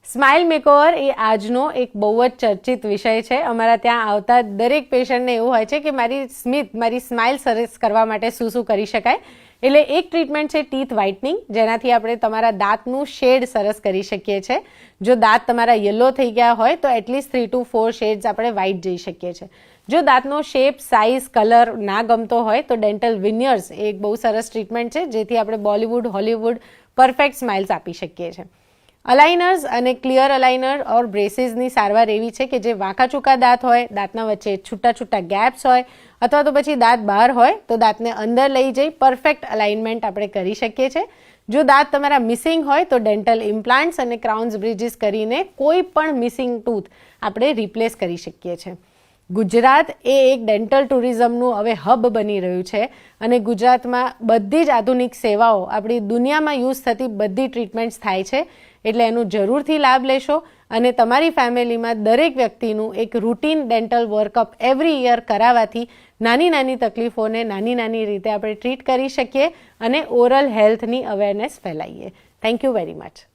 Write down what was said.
Smile makeover એ આજનો એક બહુ જ ચર્ચિત વિષય છે. અમારા ત્યાં આવતા દરેક પેશન્ટને એવું હોય છે કે મારી સ્માઇલ સરસ કરવા માટે શું શું કરી શકાય. એટલે એક ટ્રીટમેન્ટ છે ટીથ વ્હાઇટનિંગ, જેનાથી આપણે તમારા દાંતનું શેડ સરસ કરી શકીએ છીએ. જો દાંત તમારા યલો થઈ ગયા હોય તો એટલીસ્ટ 3 to 4 શેડ્સ આપણે વ્હાઇટ જઈ શકીએ છીએ. જો દાંતનો શેપ, સાઇઝ, કલર ના ગમતો હોય તો ડેન્ટલ વિનિયર્સ એ એક બહુ સરસ ટ્રીટમેન્ટ છે, જેથી આપણે બોલિવૂડ, હોલિવૂડ પરફેક્ટ સ્માઇલ્સ આપી શકીએ છીએ. અલાઇનર્સ અને ક્લિયર અલાઇનર ઓર બ્રેસીસની સારવાર એવી છે કે જે વાંકા ચૂકા દાંત હોય, દાંતના વચ્ચે છૂટા છૂટા ગેપ્સ હોય, અથવા તો પછી દાંત બહાર હોય તો દાંતને અંદર લઈ જઈ પરફેક્ટ અલાઇનમેન્ટ આપણે કરી શકીએ છીએ. જો દાંત તમારા મિસિંગ હોય તો ડેન્ટલ ઇમ્પ્લાન્ટ્સ અને ક્રાઉન્સ બ્રિજીસ કરીને કોઈ પણ મિસિંગ ટૂથ આપણે રિપ્લેસ કરી શકીએ છીએ. ગુજરાત એ એક ડેન્ટલ ટુરિઝમનું હવે હબ બની રહ્યું છે અને ગુજરાતમાં બધી જ આધુનિક સેવાઓ, આપણી દુનિયામાં યુઝ થતી બધી ટ્રીટમેન્ટ્સ થાય છે. એટલે એનું જરૂરથી લાભ લેશો અને તમારી ફેમિલીમાં દરેક વ્યક્તિનું એક રૂટીન ડેન્ટલ વર્કઅપ એવરી યર કરાવવાથી નાની નાની તકલીફોને નાની રીતે આપણે ટ્રીટ કરી શકીએ અને ઓરલ હેલ્થની અવેરનેસ ફેલાવીએ. Thank you very much.